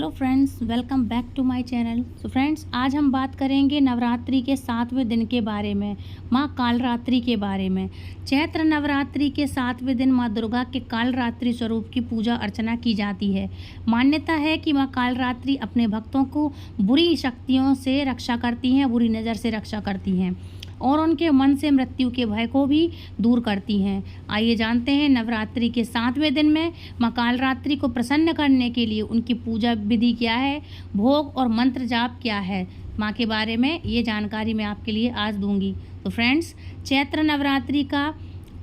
Hello friends, welcome back to my channel. Friends, आज हम बात करेंगे नवरात्रि के 7वें दिन के बारे में, माँ कालरात्रि के बारे में। चैत्र नवरात्रि के 7वें दिन माँ दुर्गा के कालरात्रि स्वरूप की पूजा अर्चना की जाती है। मान्यता है कि माँ कालरात्रि अपने भक्तों को बुरी शक्तियों से रक्षा करती हैं, बुरी नज़र से रक्षा करती हैं और उनके मन से मृत्यु के भय को भी दूर करती हैं। आइए जानते हैं नवरात्रि के 7वें दिन में माँ कालरात्रि को प्रसन्न करने के लिए उनकी पूजा विधि क्या है, भोग और मंत्र जाप क्या है। माँ के बारे में ये जानकारी मैं आपके लिए आज दूंगी। तो फ्रेंड्स, चैत्र नवरात्रि का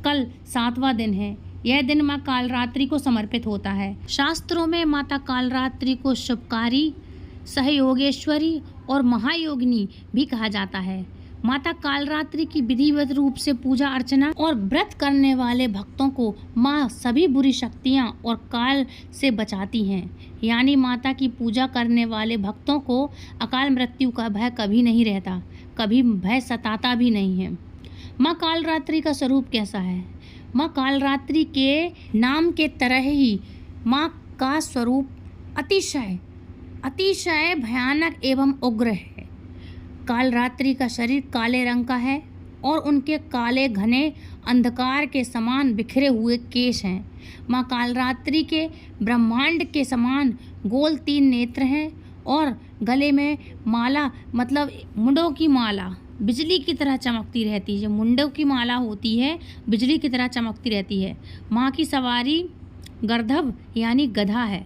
कल 7वां दिन है। यह दिन माँ कालरात्रि को समर्पित होता है। शास्त्रों में माता कालरात्रि को शुभकारी, सहयोगेश्वरी और महायोगिनी भी कहा जाता है। माता कालरात्रि की विधिवत रूप से पूजा अर्चना और व्रत करने वाले भक्तों को माँ सभी बुरी शक्तियाँ और काल से बचाती हैं। यानी माता की पूजा करने वाले भक्तों को अकाल मृत्यु का भय कभी नहीं रहता, कभी भय सताता भी नहीं है। माँ कालरात्रि का स्वरूप कैसा है? माँ कालरात्रि के नाम के तरह ही माँ का स्वरूप अतिशय भयानक एवं उग्र है। कालरात्रि का शरीर काले रंग का है और उनके काले घने अंधकार के समान बिखरे हुए केश हैं। माँ कालरात्रि के ब्रह्मांड के समान गोल 3 नेत्र हैं और गले में माला, मतलब मुंडों की माला बिजली की तरह चमकती रहती है। जो मुंडों की माला होती है बिजली की तरह चमकती रहती है। माँ की सवारी गर्दभ यानी गधा है।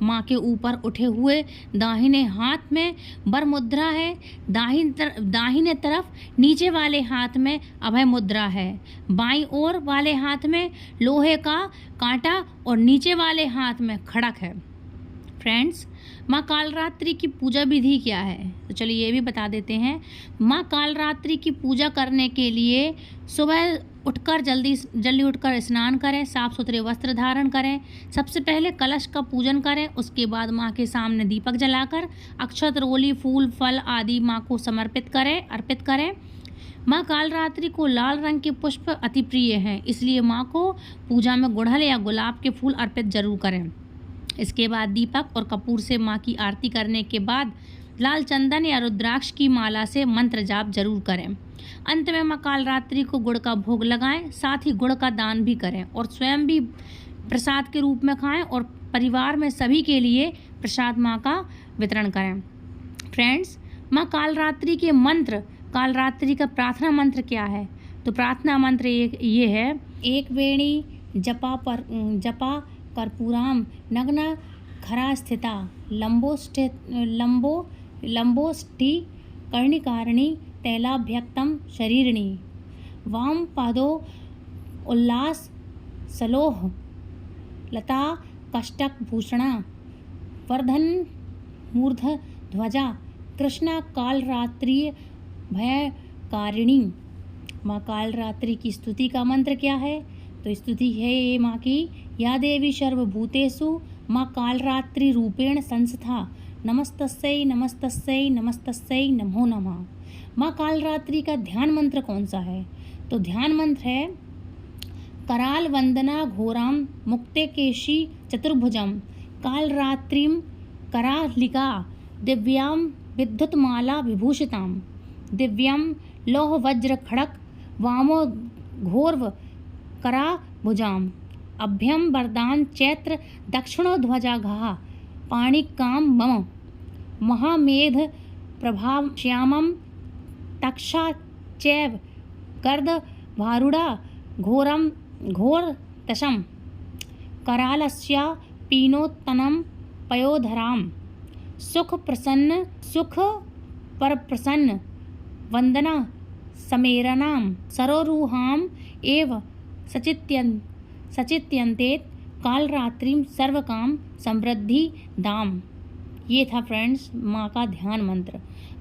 माँ के ऊपर उठे हुए दाहिने हाथ में वर मुद्रा है, दाहिने तरफ नीचे वाले हाथ में अभय मुद्रा है, बाईं ओर वाले हाथ में लोहे का कांटा और नीचे वाले हाथ में खड़क है। फ्रेंड्स, माँ कालरात्रि की पूजा विधि क्या है? तो चलिए ये भी बता देते हैं। माँ कालरात्रि की पूजा करने के लिए सुबह उठकर जल्दी उठकर स्नान करें, साफ सुथरे वस्त्र धारण करें। सबसे पहले कलश का पूजन करें। उसके बाद माँ के सामने दीपक जलाकर अक्षत, रोली, फूल, फल आदि माँ को अर्पित करें। माँ कालरात्रि को लाल रंग के पुष्प अति प्रिय हैं, इसलिए माँ को पूजा में गुड़हल या गुलाब के फूल अर्पित जरूर करें। इसके बाद दीपक और कपूर से माँ की आरती करने के बाद लाल चंदन या रुद्राक्ष की माला से मंत्र जाप जरूर करें। अंत में माँ कालरात्रि को गुड़ का भोग लगाएं, साथ ही गुड़ का दान भी करें और स्वयं भी प्रसाद के रूप में खाएं और परिवार में सभी के लिए प्रसाद माँ का वितरण करें। फ्रेंड्स, माँ कालरात्रि के मंत्र, कालरात्रि का प्रार्थना मंत्र क्या है? तो प्रार्थना मंत्र ये है: एक वेणी जपा कर्पूराम नग्न खरा स्थिता लंबोष्टि कर्णिकारिणी तैलाभ्यक्तम शरीरिणी वाम पादो उल्लास सलोह लता कष्टक भूषणा वर्धन मूर्ध ध्वजा कृष्णा कालरात्रि भयकारिणी। माँ कालरात्रि की स्तुति का मंत्र क्या है? तो स्तुति है ये माँ की: या देवी सर्वभूतेषु माँ कालरात्रि रूपेण संस्था नमस्तस्यै नमस्तस्यै नमस्तस्यै नमो नमः। माँ कालरात्रि का ध्यान मंत्र कौन सा है? तो ध्यान मंत्र है: कराल वंदना घोराम मुक्तेकेशी चतुर्भुजम कालरात्रिम करालिका दिव्याम विद्युतमाला विभूषिताम दिव्यम लौह वज्र खड़क वामो घोर्व करा भुजाम अभ्यम वरदान चैत्र दक्षिणो ध्वजा घा पाणिकाम मम महामेध प्रभाव श्यामम तक्षा चैव गर्द भारुड़ा घोर तशम करालस्या पीनोत्तनम पयोधराम सुख पर प्रसन्न वंदना समेरनाम सरोरुहाम एव सचित्यन्ते कालरात्रिम सर्वकाम समृद्धि दाम। ये था फ्रेंड्स माँ का ध्यान मंत्र।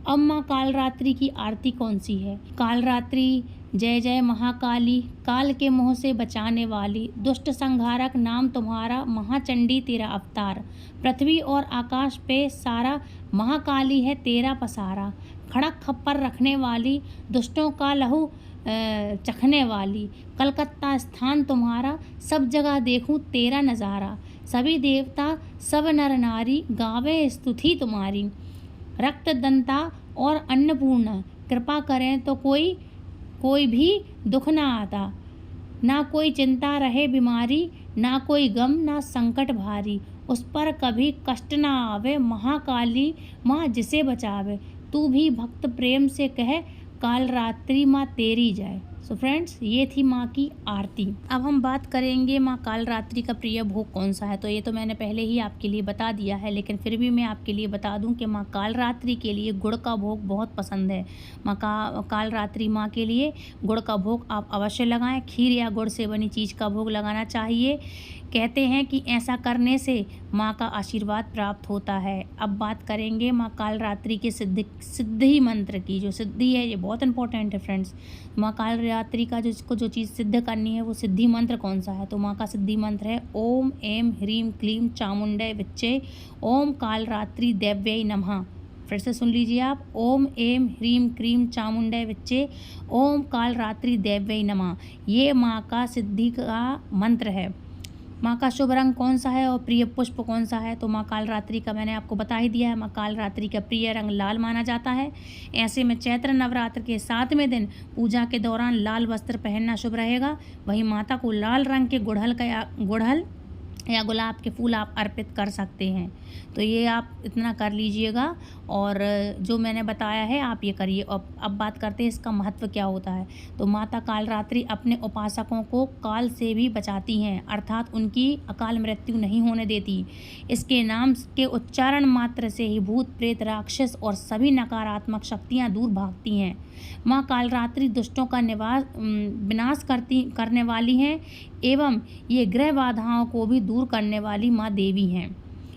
अब माँ कालरात्रि की आरती कौन सी है? कालरात्रि जय जय महाकाली, काल के मोह से बचाने वाली, दुष्ट संहारक नाम तुम्हारा, महाचंडी तेरा अवतार, पृथ्वी और आकाश पे सारा, महाकाली है तेरा पसारा, खड़क खप्पर रखने वाली, दुष्टों का लहू चखने वाली, कलकत्ता स्थान तुम्हारा, सब जगह देखूं तेरा नज़ारा, सभी देवता सब नर नारी गावे स्तुति तुम्हारी। रक्त दंता और अन्नपूर्णा, कृपा करें तो कोई भी दुख ना आता। ना कोई चिंता रहे बीमारी, ना कोई गम ना संकट भारी। उस पर कभी कष्ट ना आवे, महाकाली माँ जिसे बचावे। तू भी भक्त प्रेम से कहे, काल रात्रि माँ तेरी जाए। सो फ्रेंड्स, ये थी माँ की आरती। अब हम बात करेंगे माँ काल रात्रि का प्रिय भोग कौन सा है। तो ये तो मैंने पहले ही आपके लिए बता दिया है, लेकिन फिर भी मैं आपके लिए बता दूं कि माँ काल रात्रि के लिए गुड़ का भोग बहुत पसंद है। काल रात्रि माँ के लिए गुड़ का भोग आप अवश्य लगाएं। खीर या गुड़ से बनी चीज़ का भोग लगाना चाहिए। कहते हैं कि ऐसा करने से माँ का आशीर्वाद प्राप्त होता है। अब बात करेंगे माँ काल रात्रि के सिद्धि मंत्र की। जो सिद्धि है ये बहुत इंपॉर्टेंट है फ्रेंड्स। माँ काल रात्रि का जो चीज़ सिद्ध करनी है वो सिद्धि मंत्र कौन सा है। तो माँ का सिद्धि मंत्र है ओम ऐं ह्रीं क्लीं चामुंडै विच्चे ओम काल रात्रि देव्यै नमः। फिर से सुन लीजिए आप, ओम ऐं ह्रीं क्लीं चामुंडै विच्चे ओम काल रात्रि देव्यै नमः। ये माँ का सिद्धि का मंत्र है। माँ का शुभ रंग कौन सा है और प्रिय पुष्प कौन सा है। तो माँ काल रात्रि का मैंने आपको बता ही दिया है। माँ काल रात्रि का प्रिय रंग लाल माना जाता है। ऐसे में चैत्र नवरात्र के 7वें दिन पूजा के दौरान लाल वस्त्र पहनना शुभ रहेगा। वहीं माता को लाल रंग के गुड़हल या गुलाब के फूल आप अर्पित कर सकते हैं। तो ये आप इतना कर लीजिएगा और जो मैंने बताया है आप ये करिए। अब बात करते हैं इसका महत्व क्या होता है। तो माता काल रात्रि अपने उपासकों को काल से भी बचाती हैं, अर्थात उनकी अकाल मृत्यु नहीं होने देती। इसके नाम के उच्चारण मात्र से ही भूत प्रेत राक्षस और सभी नकारात्मक शक्तियाँ दूर भागती हैं। माँ काल रात्रि दुष्टों का विनाश करने वाली हैं एवं ये ग्रह बाधाओं को भी दूर करने वाली माँ देवी हैं।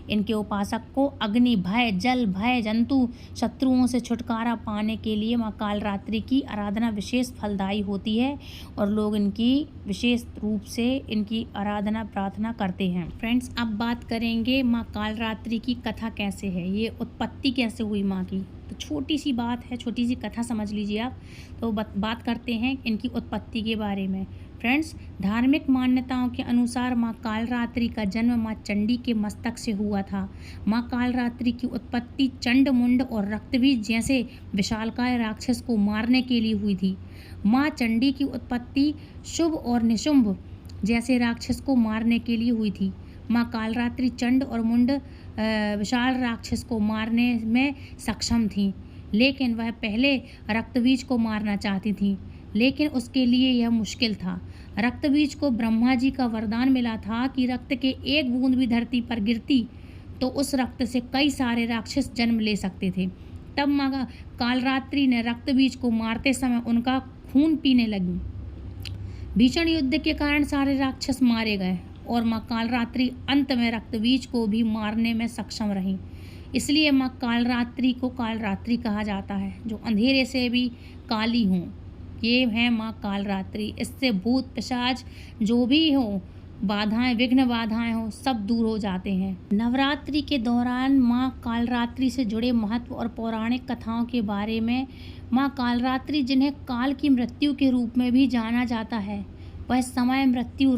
इनके उपासक को अग्नि भय, जल भय, जंतु शत्रुओं से छुटकारा पाने के लिए माँ काल रात्रि की आराधना विशेष फलदायी होती है और लोग इनकी विशेष रूप से इनकी आराधना प्रार्थना करते हैं। फ्रेंड्स, अब बात करेंगे माँ काल रात्रि की कथा कैसे है, ये उत्पत्ति कैसे हुई माँ की। तो छोटी सी बात है, छोटी सी कथा समझ लीजिए आप। तो बात करते हैं इनकी उत्पत्ति के बारे में। फ्रेंड्स, धार्मिक मान्यताओं के अनुसार माँ काल रात्रि का जन्म माँ चंडी के मस्तक से हुआ था। माँ काल रात्रि की उत्पत्ति चंड मुंड और रक्तबीज जैसे विशालकाय राक्षस को मारने के लिए हुई थी। माँ चंडी की उत्पत्ति शुभ और निशुंभ जैसे राक्षस को मारने के लिए हुई थी। माँ काल रात्रि चंड और मुंड विशाल राक्षस को मारने में सक्षम थी, लेकिन वह पहले रक्तबीज को मारना चाहती थी, लेकिन उसके लिए यह मुश्किल था। रक्तबीज को ब्रह्मा जी का वरदान मिला था कि रक्त के एक बूंद भी धरती पर गिरती तो उस रक्त से कई सारे राक्षस जन्म ले सकते थे। तब माँ कालरात्रि ने रक्तबीज को मारते समय उनका खून पीने लगी। भीषण युद्ध के कारण सारे राक्षस मारे गए और माँ कालरात्रि अंत में रक्तबीज को भी मारने में सक्षम रही। इसलिए माँ कालरात्रि को कालरात्रि कहा जाता है, जो अंधेरे से भी काली हों। ये है माँ कालरात्रि। इससे भूत पिशाच जो भी हो, बाधाएं, विघ्न बाधाएं हो, सब दूर हो जाते हैं। नवरात्रि के दौरान माँ कालरात्रि से जुड़े महत्व और पौराणिक कथाओं के बारे में। माँ कालरात्रि, जिन्हें काल की मृत्यु के रूप में भी जाना जाता है, वह समय मृत्यु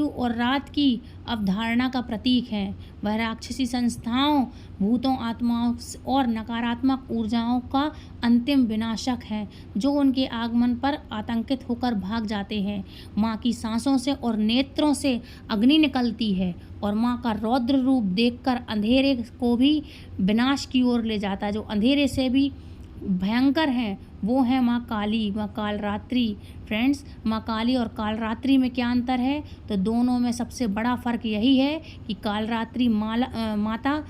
और रात की अवधारणा का प्रतीक है। वह राक्षसी संस्थाओं, भूतों, आत्माओं और नकारात्मक ऊर्जाओं का अंतिम विनाशक है, जो उनके आगमन पर आतंकित होकर भाग जाते हैं। माँ की सांसों से और नेत्रों से अग्नि निकलती है और माँ का रौद्र रूप देखकर अंधेरे को भी विनाश की ओर ले जाता है। जो अंधेरे से भी भयंकर हैं वो है माँ काली, माँ कालरात्रि। फ्रेंड्स, माँ काली और कालरात्रि में क्या अंतर है? तो दोनों में सबसे बड़ा फ़र्क यही है कि कालरात्रि माता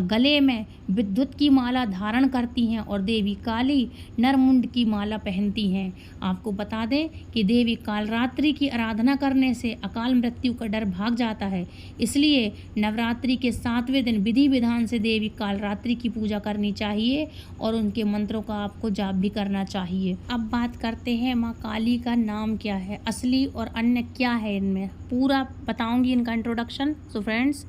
गले में विद्युत की माला धारण करती हैं और देवी काली नरमुंड की माला पहनती हैं। आपको बता दें कि देवी कालरात्रि की आराधना करने से अकाल मृत्यु का डर भाग जाता है। इसलिए नवरात्रि के 7वें दिन विधि विधान से देवी कालरात्रि की पूजा करनी चाहिए और उनके मंत्रों का आपको जाप भी करना चाहिए। अब बात करते हैं माँ काली का नाम क्या है, असली और अन्य क्या है, इनमें पूरा बताऊंगी इनका इंट्रोडक्शन। सो फ्रेंड्स,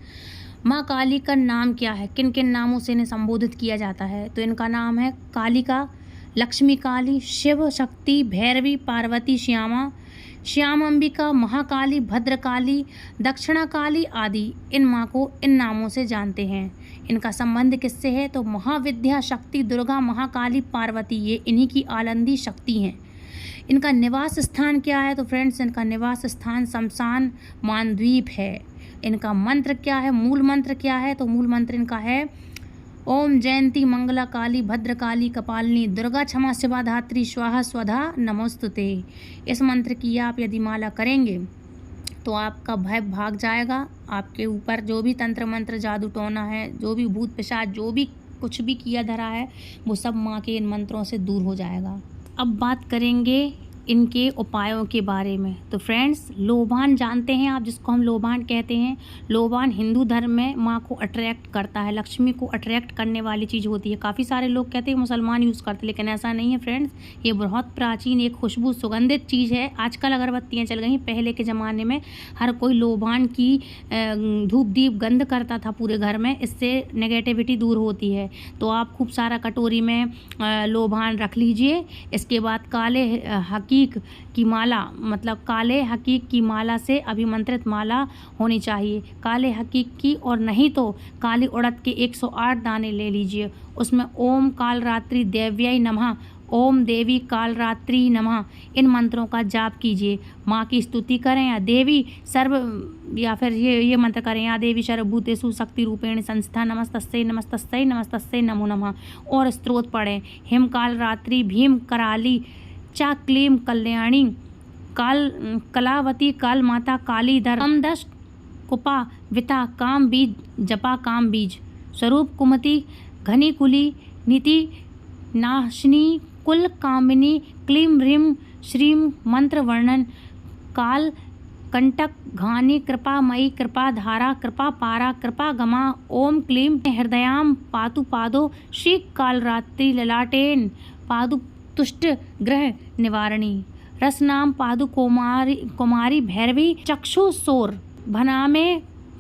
माँ काली का नाम क्या है, किन किन नामों से इन्हें संबोधित किया जाता है? तो इनका नाम है कालिका, लक्ष्मी काली, शिव शक्ति, भैरवी, पार्वती, श्यामा, श्याम अंबिका, महाकाली, भद्रकाली, दक्षिणाकाली आदि इन माँ को इन नामों से जानते हैं। इनका संबंध किससे है? तो महाविद्या शक्ति दुर्गा, महाकाली, पार्वती, ये इन्हीं की आलंदी शक्ति हैं। इनका निवास स्थान क्या है? तो फ्रेंड्स, इनका निवास स्थान शमशान मानद्वीप है। इनका मंत्र क्या है? मूल मंत्र क्या है? तो मूल मंत्र इनका है ओम जयंती मंगला काली भद्रकाली कपालिनी दुर्गा क्षमा शिवा धात्री स्वाहा स्वधा नमोस्तुते। इस मंत्र की आप यदि माला करेंगे तो आपका भय भाग जाएगा। आपके ऊपर जो भी तंत्र मंत्र जादू टोना है, जो भी भूत पिशाच, जो भी कुछ भी किया धरा है, वो सब माँ के इन मंत्रों से दूर हो जाएगा। अब बात करेंगे इनके उपायों के बारे में। तो फ्रेंड्स, लोबान जानते हैं आप, जिसको हम लोबान कहते हैं। लोबान हिंदू धर्म में माँ को अट्रैक्ट करता है, लक्ष्मी को अट्रैक्ट करने वाली चीज़ होती है। काफ़ी सारे लोग कहते हैं मुसलमान यूज़ करते हैं, लेकिन ऐसा नहीं है फ्रेंड्स। ये बहुत प्राचीन एक खुशबू सुगंधित चीज़ है। आजकल अगरबत्तियाँ चल गई, पहले के ज़माने में हर कोई लोबान की धूप दीप गंध करता था पूरे घर में। इससे नेगेटिविटी दूर होती है। तो आप खूब सारा कटोरी में लोबान रख लीजिए। इसके बाद काले हकीक की माला, मतलब काले हकीक की माला से अभिमंत्रित माला होनी चाहिए। काले हकीक की, और नहीं तो काली उड़द के 108 दाने ले लीजिए। उसमें ओम कालरात्रि देव्यै नमः, ओम देवी कालरात्रि नमः, इन मंत्रों का जाप कीजिए। माँ की स्तुति करें या देवी सर्व, या फिर ये मंत्र करें, या देवी सर्वभूतेषु शक्ति रूपेण संस्था नमस्तस्यै नमस्तस्यै नमस्तस्यै नमो नमः। और स्तोत्र पढ़ें, हिम कालरात्रि भीम कराली चा क्लीम कल्याणी काल कलावती काल माता काली धर दश कुपा विता काम बीज जपा काम बीज स्वरूप कुमति घनी कुली नीति नाशनी कुल कामिनी क्लीम ह्रीम श्रीम मंत्र वर्णन काल कंटक घानी कृपा मई कृपा धारा कृपा पारा कृपा गमा ओम क्लीम हृदयाम पातु पादो श्री कालरात्रि ललाटेन पादु तुष्ट ग्रह निवारणी रसनाम पादु कुमारी भैरवी चक्षु सोर भनामे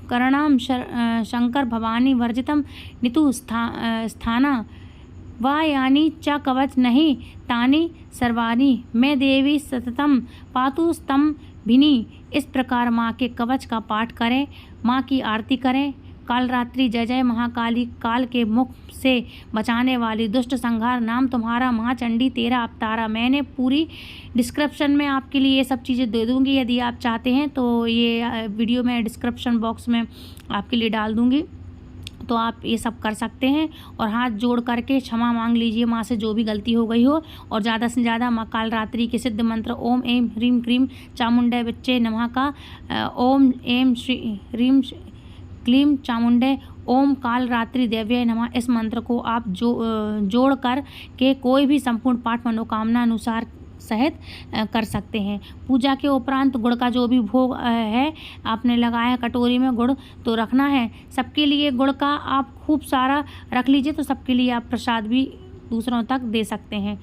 करणाम शंकर भवानी वर्जितम नितु स्थाना वायानी च कवच नहीं तानी सर्वानी मैं देवी सततम पातु स्तम भिनी। इस प्रकार माँ के कवच का पाठ करें, माँ की आरती करें। कालरात्रि जय जय महाकाली, काल के मुख से बचाने वाली, दुष्ट संहार नाम तुम्हारा, महाचंडी तेरा अवतारा। मैंने पूरी डिस्क्रिप्शन में आपके लिए ये सब चीज़ें दे दूँगी। यदि आप चाहते हैं तो ये वीडियो में डिस्क्रिप्शन बॉक्स में आपके लिए डाल दूँगी, तो आप ये सब कर सकते हैं। और हाथ जोड़ करके क्षमा मांग लीजिए माँ से, जो भी गलती हो गई हो। और ज़्यादा से ज़्यादा माँ कालरात्रि के सिद्ध मंत्र ओम एम ह्रीम क्रीम चामुंडे बच्चे नमः का ओम एम श्री ह्रीम क्लीम चामुंडे ओम कालरात्रि देव्यै नमः, इस मंत्र को आप जोड़ कर के कोई भी संपूर्ण पाठ मनोकामना अनुसार सहित कर सकते हैं। पूजा के उपरांत गुड़ का जो भी भोग है आपने लगाया है कटोरी में, गुड़ तो रखना है सबके लिए। गुड़ का आप खूब सारा रख लीजिए, तो सबके लिए आप प्रसाद भी दूसरों तक दे सकते हैं,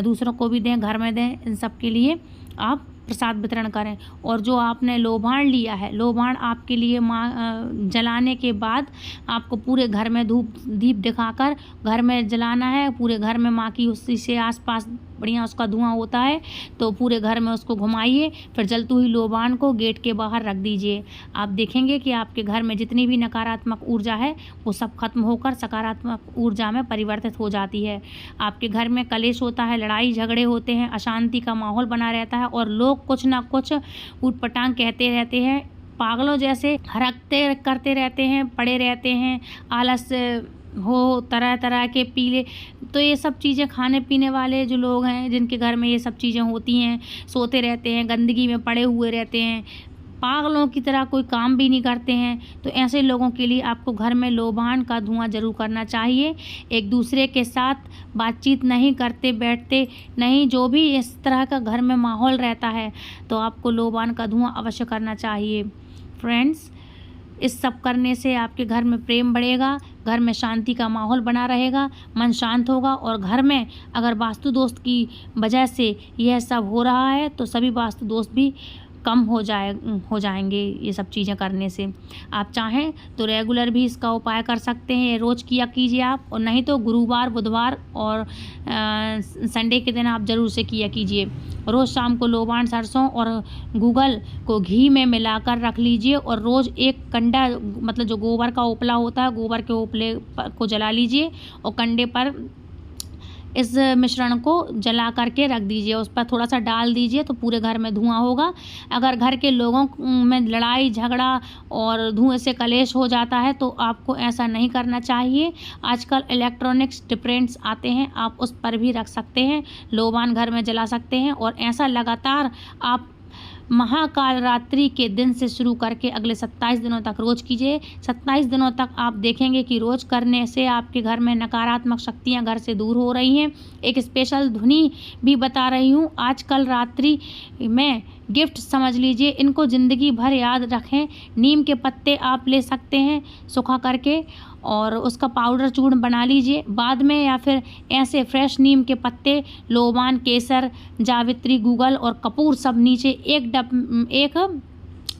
दूसरों को भी दें, घर में दें, इन सब के लिए आप प्रसाद वितरण करें। और जो आपने लोबान लिया है, लोबान आपके लिए माँ जलाने के बाद आपको पूरे घर में धूप दीप दिखाकर घर में जलाना है। पूरे घर में माँ की उसी से आसपास बढ़िया उसका धुआं होता है, तो पूरे घर में उसको घुमाइए। फिर जलती हुई लोबान को गेट के बाहर रख दीजिए। आप देखेंगे कि आपके घर में जितनी भी नकारात्मक ऊर्जा है वो सब खत्म होकर सकारात्मक ऊर्जा में परिवर्तित हो जाती है। आपके घर में कलेश होता है, लड़ाई झगड़े होते हैं, अशांति का माहौल बना रहता है और लोग कुछ ना कुछ ऊटपटांग कहते रहते हैं, पागलों जैसे हरकते करते रहते हैं, पड़े रहते हैं, आलस हो, तरह तरह के पीले। तो ये सब चीज़ें खाने पीने वाले जो लोग हैं, जिनके घर में ये सब चीज़ें होती हैं, सोते रहते हैं, गंदगी में पड़े हुए रहते हैं, पागलों की तरह कोई काम भी नहीं करते हैं, तो ऐसे लोगों के लिए आपको घर में लोबान का धुआं जरूर करना चाहिए। एक दूसरे के साथ बातचीत नहीं करते, बैठते नहीं, जो भी इस तरह का घर में माहौल रहता है तो आपको लोबान का धुआं अवश्य करना चाहिए। फ्रेंड्स, इस सब करने से आपके घर में प्रेम बढ़ेगा, घर में शांति का माहौल बना रहेगा, मन शांत होगा। और घर में अगर वास्तु दोष की वजह से यह सब हो रहा है तो सभी वास्तु दोष भी कम हो जाएंगे ये सब चीज़ें करने से। आप चाहें तो रेगुलर भी इसका उपाय कर सकते हैं, रोज़ किया कीजिए आप, और नहीं तो गुरुवार, बुधवार और संडे के दिन आप ज़रूर से किया कीजिए। रोज़ शाम को लोबान, सरसों और गूगल को घी में मिलाकर रख लीजिए और रोज़ एक कंडा, मतलब जो गोबर का उपला होता है, गोबर के उपले को जला लीजिए और कंडे पर इस मिश्रण को जला करके रख दीजिए, उस पर थोड़ा सा डाल दीजिए तो पूरे घर में धुआं होगा। अगर घर के लोगों में लड़ाई झगड़ा और धुएं से कलेश हो जाता है तो आपको ऐसा नहीं करना चाहिए। आजकल इलेक्ट्रॉनिक्स डिफरेंट्स आते हैं, आप उस पर भी रख सकते हैं, लोबान घर में जला सकते हैं, और ऐसा लगातार आप महाकाल रात्रि के दिन से शुरू करके अगले 27 दिनों तक रोज़ कीजिए। 27 दिनों तक आप देखेंगे कि रोज़ करने से आपके घर में नकारात्मक शक्तियां घर से दूर हो रही हैं। एक स्पेशल धुनी भी बता रही हूँ, आजकल रात्रि में गिफ्ट समझ लीजिए, इनको ज़िंदगी भर याद रखें। नीम के पत्ते आप ले सकते हैं सुखा करके और उसका पाउडर चूर्ण बना लीजिए बाद में, या फिर ऐसे फ्रेश नीम के पत्ते, लोबान, केसर, जावित्री, गूगल और कपूर सब नीचे एक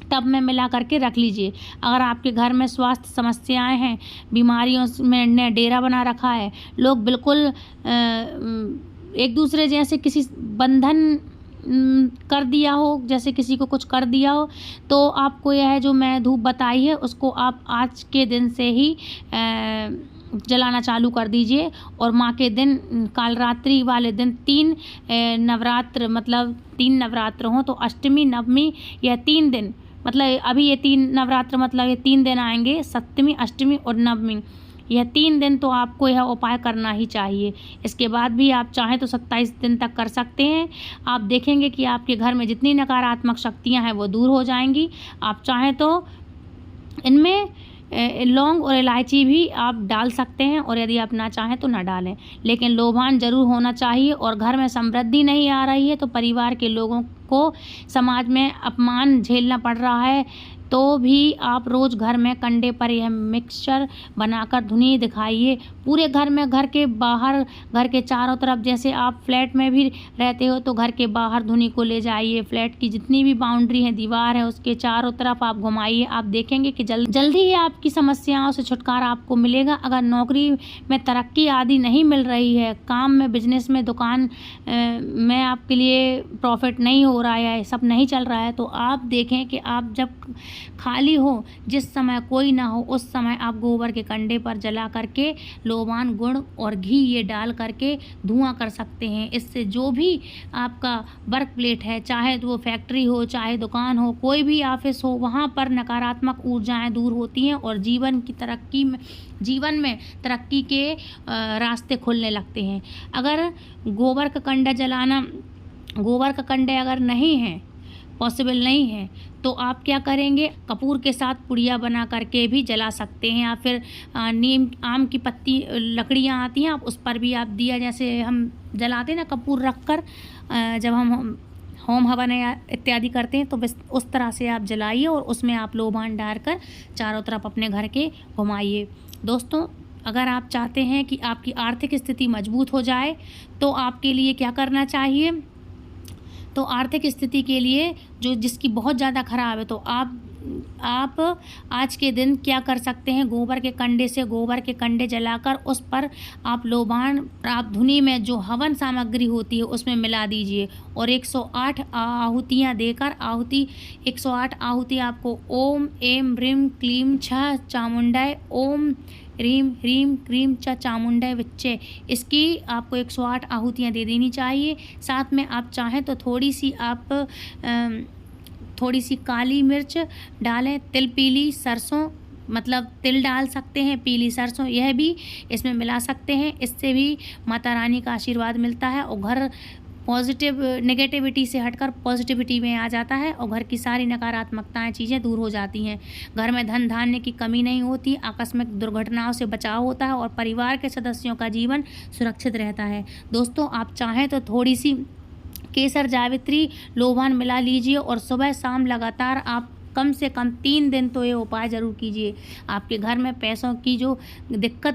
टब में मिला करके रख लीजिए। अगर आपके घर में स्वास्थ्य समस्याएं हैं, बीमारियों में ने डेरा बना रखा है, लोग बिल्कुल एक दूसरे जैसे किसी बंधन कर दिया हो, जैसे किसी को कुछ कर दिया हो, तो आपको यह जो मैं धूप बताई है उसको आप आज के दिन से ही जलाना चालू कर दीजिए। और माँ के दिन, काल रात्रि वाले दिन 3 नवरात्र, मतलब 3 नवरात्र हों तो अष्टमी, नवमी, यह 3 दिन, मतलब अभी ये 3 नवरात्र मतलब ये 3 दिन आएंगे, सप्तमी, अष्टमी और नवमी, यह 3 दिन तो आपको यह उपाय करना ही चाहिए। इसके बाद भी आप चाहें तो 27 दिन तक कर सकते हैं। आप देखेंगे कि आपके घर में जितनी नकारात्मक शक्तियां हैं वो दूर हो जाएंगी। आप चाहें तो इनमें लौंग और इलायची भी आप डाल सकते हैं, और यदि आप ना चाहें तो ना डालें, लेकिन लोबान ज़रूर होना चाहिए। और घर में समृद्धि नहीं आ रही है तो परिवार के लोगों को समाज में अपमान झेलना पड़ रहा है, तो भी आप रोज़ घर में कंडे पर यह मिक्सचर बनाकर धुनी दिखाइए पूरे घर में, घर के बाहर, घर के चारों तरफ। जैसे आप फ्लैट में भी रहते हो तो घर के बाहर धुनी को ले जाइए, फ्लैट की जितनी भी बाउंड्री है, दीवार है, उसके चारों तरफ आप घुमाइए। आप देखेंगे कि जल्दी ही आपकी समस्याओं से छुटकारा आपको मिलेगा। अगर नौकरी में तरक्की आदि नहीं मिल रही है, काम में, बिजनेस में, दुकान में आपके लिए प्रॉफिट नहीं हो रहा है, सब नहीं चल रहा है, तो आप देखें कि आप जब खाली हो, जिस समय कोई ना हो, उस समय आप गोबर के कंडे पर जला करके लोबान, गुड़ और घी ये डाल करके धुआं कर सकते हैं। इससे जो भी आपका वर्क प्लेट है, चाहे तो वो फैक्ट्री हो, चाहे दुकान हो, कोई भी ऑफिस हो, वहाँ पर नकारात्मक ऊर्जाएं दूर होती हैं और जीवन में तरक्की के रास्ते खुलने लगते हैं। अगर गोबर का कंडे अगर नहीं है, पॉसिबल नहीं है, तो आप क्या करेंगे, कपूर के साथ पुड़िया बना करके भी जला सकते हैं, या फिर नीम, आम की पत्ती, लकड़ियाँ आती हैं, आप उस पर भी आप दिया, जैसे हम जलाते हैं ना कपूर रख कर, जब हम होम हवन इत्यादि करते हैं, तो बस उस तरह से आप जलाइए और उसमें आप लोबान डालकर चारों तरफ अपने घर के घुमाइए। दोस्तों, अगर आप चाहते हैं कि आपकी आर्थिक स्थिति मजबूत हो जाए तो आपके लिए क्या करना चाहिए, तो आर्थिक स्थिति के लिए जिसकी बहुत ज़्यादा ख़राब है, तो आप आज के दिन क्या कर सकते हैं, गोबर के कंडे जलाकर उस पर आप लोबान, आप धुनी में जो हवन सामग्री होती है उसमें मिला दीजिए और 108 आहुतियाँ देकर, 108 आहुति आपको ओम एम ह्रीम क्लीम छ चामुंडाय, ओम ह्रीम ह्रीम क्रीम च चामुंडाय विच्चे, इसकी आपको 108 आहुतियाँ दे देनी चाहिए। साथ में आप चाहें तो थोड़ी सी काली मिर्च डालें, तिल, पीली सरसों, मतलब तिल डाल सकते हैं, पीली सरसों यह भी इसमें मिला सकते हैं। इससे भी माता रानी का आशीर्वाद मिलता है और घर नेगेटिविटी से हटकर पॉजिटिविटी में आ जाता है और घर की सारी नकारात्मकताएं, चीज़ें दूर हो जाती हैं। घर में धन धान्य की कमी नहीं होती, आकस्मिक दुर्घटनाओं से बचाव होता है और परिवार के सदस्यों का जीवन सुरक्षित रहता है। दोस्तों, आप चाहें तो थोड़ी सी केसर, जावित्री, लोबान मिला लीजिए और सुबह शाम लगातार आप कम से कम 3 दिन तो ये उपाय ज़रूर कीजिए। आपके घर में पैसों की जो दिक्कत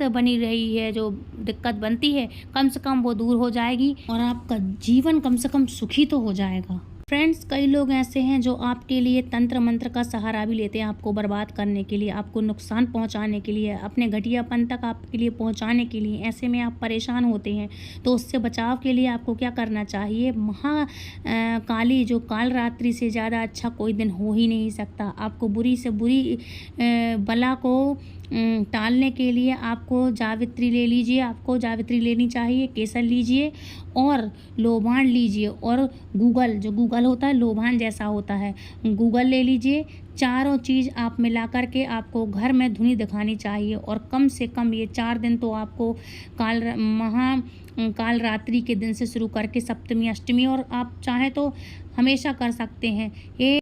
बनी रही है, जो दिक्कत बनती है, कम से कम वो दूर हो जाएगी और आपका जीवन कम से कम सुखी तो हो जाएगा। फ्रेंड्स, कई लोग ऐसे हैं जो आपके लिए तंत्र मंत्र का सहारा भी लेते हैं, आपको बर्बाद करने के लिए, आपको नुकसान पहुंचाने के लिए, अपने घटियापन तक आपके लिए पहुंचाने के लिए। ऐसे में आप परेशान होते हैं, तो उससे बचाव के लिए आपको क्या करना चाहिए? काली जो काल रात्रि से ज़्यादा अच्छा कोई दिन हो ही नहीं सकता। आपको बुरी से बुरी बला को टालने के लिए आपको जावित्री ले लीजिए, आपको जावित्री लेनी चाहिए, केसर लीजिए और लोबान लीजिए, और गूगल होता है लोबान जैसा होता है, गूगल ले लीजिए। चारों चीज़ आप मिला कर के आपको घर में धुनी दिखानी चाहिए, और कम से कम ये 4 दिन तो आपको काल रात्रि के दिन से शुरू करके सप्तमी अष्टमी, और आप चाहें तो हमेशा कर सकते हैं। ये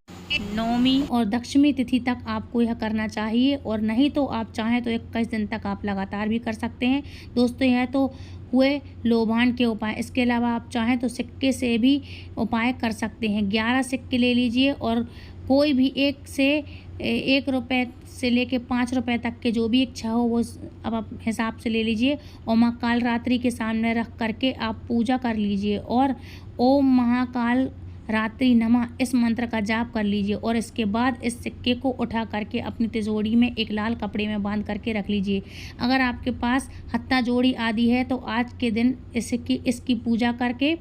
नवमी और दशमी तिथि तक आपको यह करना चाहिए, और नहीं तो आप चाहें तो 21 दिन तक आप लगातार भी कर सकते हैं। दोस्तों, यह तो हुए लोबान के उपाय। इसके अलावा आप चाहें तो सिक्के से भी उपाय कर सकते हैं। 11 सिक्के ले लीजिए, और कोई भी एक रुपये से लेके 5 रुपये तक के जो भी इच्छा हो वो अब आप हिसाब से ले लीजिए, और माँ काल रात्रि के सामने रख करके आप पूजा कर लीजिए, और ओम महाकाल रात्रि नमः इस मंत्र का जाप कर लीजिए। और इसके बाद इस सिक्के को उठा करके अपनी तिजोरी में एक लाल कपड़े में बांध करके रख लीजिए। अगर आपके पास हत्ता जोड़ी आदि है तो आज के दिन इसकी पूजा करके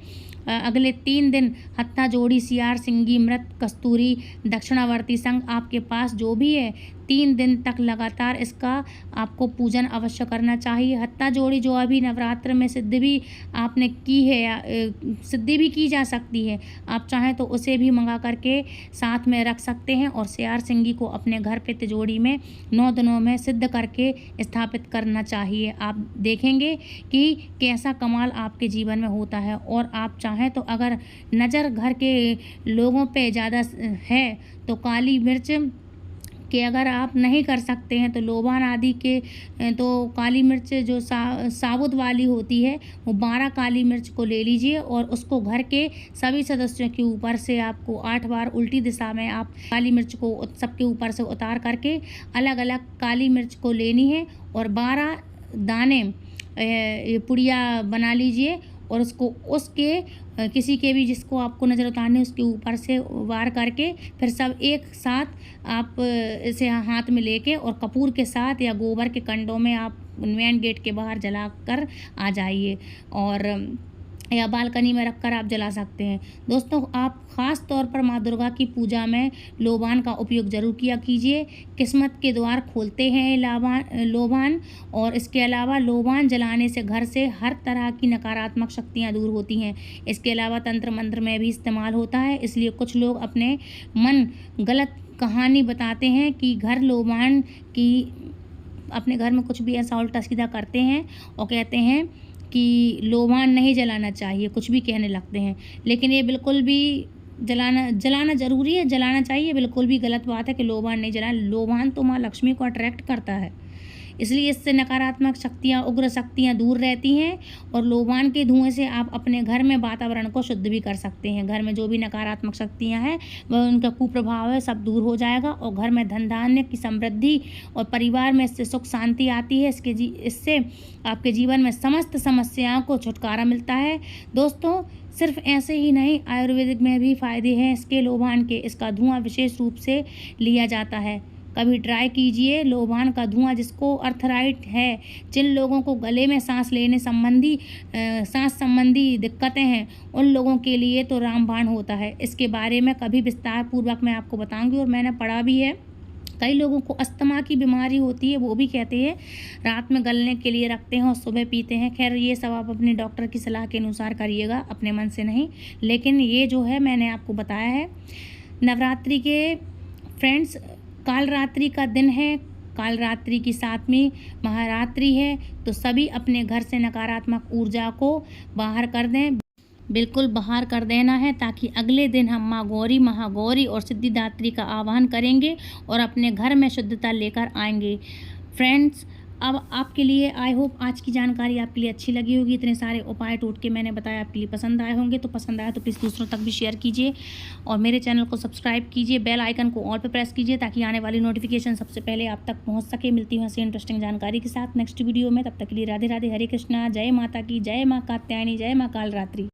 अगले 3 दिन हत्ता जोड़ी, सियार, सिंगी, मृत, कस्तूरी, दक्षिणावर्ती संघ आपके पास जो भी है 3 दिन तक लगातार इसका आपको पूजन अवश्य करना चाहिए। हत्ता जोड़ी जो अभी नवरात्र में सिद्ध भी आपने की है, या सिद्धि भी की जा सकती है, आप चाहें तो उसे भी मंगा करके साथ में रख सकते हैं, और सियार सिंगी को अपने घर पे तिजोरी में 9 दिनों में सिद्ध करके स्थापित करना चाहिए। आप देखेंगे कि कैसा कमाल आपके जीवन में होता है। और आप चाहें तो अगर नज़र घर के लोगों पे ज़्यादा है तो काली मिर्च कि अगर आप नहीं कर सकते हैं तो लोबान आदि के तो काली मिर्च जो साबुत वाली होती है वो 12 काली मिर्च को ले लीजिए, और उसको घर के सभी सदस्यों के ऊपर से आपको 8 बार उल्टी दिशा में आप काली मिर्च को सबके ऊपर से उतार करके अलग अलग काली मिर्च को लेनी है, और 12 दाने पुड़िया बना लीजिए, और किसी के भी जिसको आपको नज़र उतारनी उसके ऊपर से वार करके फिर सब एक साथ आप इसे हाथ में लेके और कपूर के साथ या गोबर के कंडों में आप मेन गेट के बाहर जला कर आ जाइए, और या बालकनी में रखकर आप जला सकते हैं। दोस्तों, आप ख़ास तौर पर माँ दुर्गा की पूजा में लोबान का उपयोग ज़रूर किया कीजिए। किस्मत के द्वार खोलते हैं लोबान, और इसके अलावा लोबान जलाने से घर से हर तरह की नकारात्मक शक्तियाँ दूर होती हैं। इसके अलावा तंत्र मंत्र में भी इस्तेमाल होता है, इसलिए कुछ लोग अपने मन गलत कहानी बताते हैं कि घर लोबान की अपने घर में कुछ भी ऐसा उल्टा सीधा करते हैं और कहते हैं कि लोबान नहीं जलाना चाहिए, कुछ भी कहने लगते हैं। लेकिन ये बिल्कुल भी जलाना ज़रूरी है, जलाना चाहिए, बिल्कुल भी गलत बात है कि लोबान नहीं जलाएं। लोबान तो माँ लक्ष्मी को अट्रैक्ट करता है, इसलिए इससे नकारात्मक शक्तियाँ, उग्र शक्तियाँ दूर रहती हैं, और लोबान के धुएं से आप अपने घर में वातावरण को शुद्ध भी कर सकते हैं। घर में जो भी नकारात्मक शक्तियाँ हैं वह उनका कुप्रभाव है सब दूर हो जाएगा, और घर में धन धान्य की समृद्धि और परिवार में इससे सुख शांति आती है। इससे आपके जीवन में समस्त समस्याओं को छुटकारा मिलता है। दोस्तों, सिर्फ ऐसे ही नहीं, आयुर्वेदिक में भी फायदे हैं इसके लोबान के। इसका धुआं विशेष रूप से लिया जाता है, कभी ट्राई कीजिए लोबान का धुआं। जिसको अर्थराइट है, जिन लोगों को गले में सांस संबंधी दिक्कतें हैं, उन लोगों के लिए तो रामबाण होता है। इसके बारे में कभी विस्तार पूर्वक मैं आपको बताऊंगी, और मैंने पढ़ा भी है। कई लोगों को अस्थमा की बीमारी होती है, वो भी कहते हैं रात में गलने के लिए रखते हैं और सुबह पीते हैं। खैर, ये सब आप अपने डॉक्टर की सलाह के अनुसार करिएगा, अपने मन से नहीं। लेकिन ये जो है मैंने आपको बताया है। नवरात्रि के फ्रेंड्स, काल रात्रि का दिन है, काल रात्रि की 7वीं महारात्रि है, तो सभी अपने घर से नकारात्मक ऊर्जा को बाहर कर दें, बिल्कुल बाहर कर देना है, ताकि अगले दिन हम माँ गौरी, महागौरी और सिद्धिदात्री का आह्वान करेंगे और अपने घर में शुद्धता लेकर आएंगे। फ्रेंड्स, अब आपके लिए आई होप आज की जानकारी आपके लिए अच्छी लगी होगी। इतने सारे उपाय टोटके मैंने बताया आपके लिए पसंद आए होंगे, तो पसंद आया तो प्लीज़ दूसरों तक भी शेयर कीजिए, और मेरे चैनल को सब्सक्राइब कीजिए, बेल आइकन को ऑल पे प्रेस कीजिए, ताकि आने वाली नोटिफिकेशन सबसे पहले आप तक पहुंच सके। मिलती हूँ ऐसी इंटरेस्टिंग जानकारी के साथ नेक्स्ट वीडियो में। तब तक के लिए राधे राधे, हरे कृष्णा, जय माता की, जय माँ कात्यायनी, जय माँ काल रात्रि।